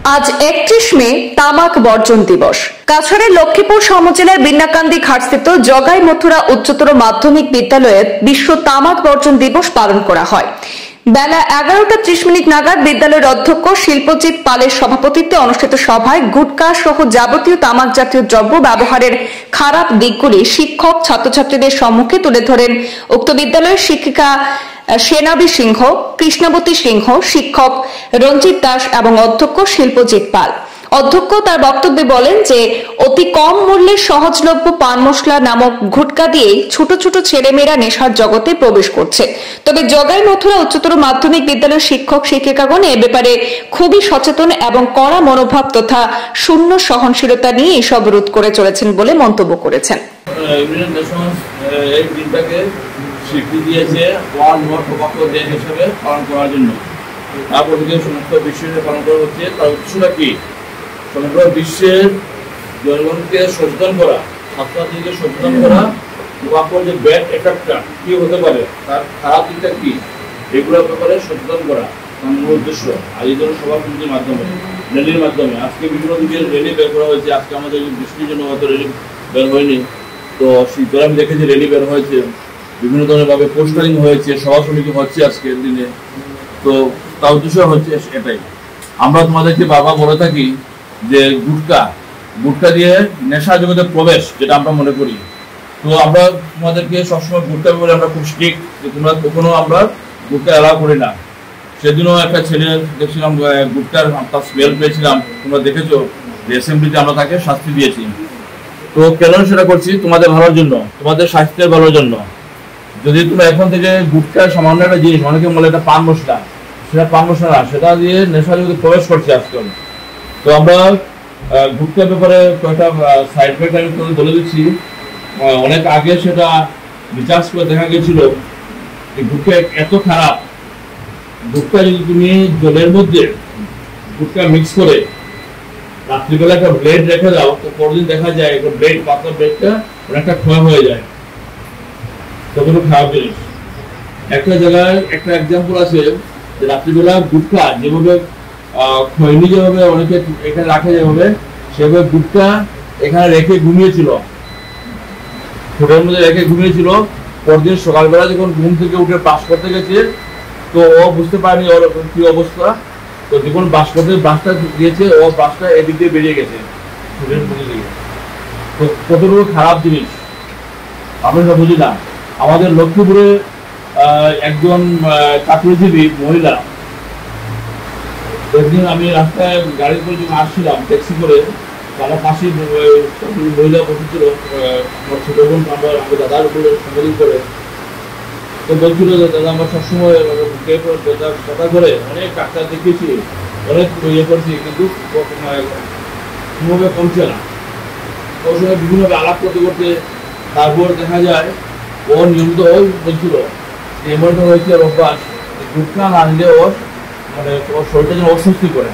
আজ 31 মে তামাক বর্জন দিবস। কাছাড়ের লক্ষ্মীপুর সমজেলার বিন্নাকান্দি ঘাটস্থিত জগাই মথুরা উচ্চতর মাধ্যমিক বিদ্যালয়ে বিশ্ব তামাক বর্জন দিবস পালন করা হয়। বেলা 11:30 নাগাদ বিদ্যালয়ের অধ্যক্ষ শিল্পজিৎ পালের সভাপতিত্বে অনুষ্ঠিত সভায় গুটকা সহ যাবতীয় তামাক জাতীয় দ্রব্য ব্যবহারের খারাপ দিকগুলি শিক্ষক ছাত্রছাত্রীদের সম্মুখে তুলে ধরেন উক্ত বিদ্যালয়ের শিক্ষিকা সেনাবী সিংহ, কৃষ্ণবতী সিংহ, শিক্ষক রঞ্জিত দাস এবং অধ্যক্ষ শিল্পজিৎ পাল। অধ্যক্ষ তার বক্তব্যে বলেন যে অতি কম মূল্যের সহজলভ্য পান মশলা নামক গুটকা দিয়ে ছোট ছোট ছেলেমেয়েরা নেশার জগতে প্রবেশ করছে। তবে জগাই মথুরা উচ্চতর মাধ্যমিক বিদ্যালয়ের শিক্ষক শিক্ষিকাগণ এ ব্যাপারে খুবই সচেতন এবং কড়া মনোভাব তথা শূন্য সহনশীলতা নিয়ে এসব রোধ করে চলেছেন বলে মন্তব্য করেছেন। স্বীকৃতি দিয়েছে ওয়ার্ল্ড ওয়ার টোবাকো ডে হিসেবে পালন করার জন্য। তারপর থেকে সমস্ত বিশ্বে পালন করা হচ্ছে। তার উৎসটা কি? সমগ্র বিশ্বের জনগণকে সচেতন করা, ছাত্রছাত্রীকে সচেতন করা, টোবাকোর যে ব্যাড এফেক্টটা কি হতে পারে, তার খারাপ দিকটা কি, এগুলোর ব্যাপারে সচেতন করা আমার মূল উদ্দেশ্য। আর এই জন্য সভাপতির মাধ্যমে, র্যালির মাধ্যমে আজকে বিভিন্ন দিকের র্যালি বের করা হয়েছে। আজকে আমাদের বৃষ্টির জন্য হয়তো র্যালি বের হয়নি, তো শীতকালে আমি দেখেছি র্যালি বের হয়েছে, বিভিন্ন ধরনের ভাবে পোস্টারিং হয়েছে, সভা সমিতি হচ্ছে আজকের দিনে। তো তার উদ্দেশ্য হচ্ছে এটাই, আমরা তোমাদেরকে বারবার বলে থাকি যে গুটকা দিয়ে নেশা জগতে প্রবেশ, যেটা আমরা মনে করি। তো আমরা তোমাদেরকে সবসময় গুটকা ব্যাপারে আমরা খুব স্ট্রিক্ট, যে তোমরা কখনো আমরা গুটকা অ্যালাউ করি না। সেদিনও একটা ছেলে দেখছিলাম গুটকার তার স্মেল পেয়েছিলাম, তোমরা দেখেছো যে অ্যাসেম্বলিতে আমরা তাকে শাস্তি দিয়েছি। তো কেন সেটা করছি? তোমাদের ভালোর জন্য, তোমাদের স্বাস্থ্যের ভালোর জন্য। যদি তুমি এখন থেকে গুটকা সামান্য একটা জিনিস, অনেকে বলে এটা পান মশলা, সেটা পান মশলা না, সেটা দিয়ে নেশা যদি প্রবেশ করছে আজকাল। তো আমরা গুটকার ব্যাপারে কয়েকটা সাইড এফেক্ট আমি তোমাদের বলে দিচ্ছি। অনেক আগে সেটা রিসার্চ করে দেখা গেছিল যে গুটকা এত খারাপ, গুটকা যদি তুমি জলের মধ্যে গুটকা মিক্স করে রাত্রিবেলা একটা ব্লেড রেখে দাও, তো পরদিন দেখা যায় একটা ব্লেড, পাতলা ব্লেডটা অনেকটা ক্ষয় হয়ে যায়। কতটুকু খারাপ জিনিস। একটা জায়গায় একটা এক্সাম্পল আছে যে রাত্রিবেলা গুটকা যেভাবে খৈনি যেভাবে অনেকে এখানে রাখে, যেভাবে সেভাবে গুটকা এখানে রেখে ঘুমিয়েছিল, ঠোঁটের মধ্যে রেখে ঘুমিয়েছিল। পরদিন সকালবেলা যখন ঘুম থেকে উঠে ব্রাশ করতে গেছে, তো ও বুঝতে পারেনি ওর কি অবস্থা। তো যখন ব্রাশ করতে ব্রাশটা দিয়েছে, ও ব্রাশটা এদিক দিয়ে বেরিয়ে গেছে ঠোঁটের মধ্যে দিয়ে। তো কতটুকু খারাপ জিনিস আমরা সেটা বুঝি না। আমাদের লক্ষ্মীপুরে একজন চাকরিজীবী মহিলা, একদিন আমি রাস্তায় গাড়ি করে যখন আসছিলাম ট্যাক্সি করে, আমার পাশে মহিলা বসেছিল, আমার ছোট বোন, আমার দাদার উপরে সম্বোধন করে। তো বলছিল যে দাদা আমরা সবসময় কথা করে অনেক ডাক্তার দেখিয়েছি, অনেক ইয়ে করছি, কিন্তু কোনোভাবে কমছে না। ওর সঙ্গে বিভিন্নভাবে আলাপ করতে করতে তারপর দেখা যায় ও নিয়মিত বলছিল যে এমন হয়েছে অভ্যাস, গুটকা না নিলে ওর মানে ওর শরীরটা যেন অস্বস্তি করে।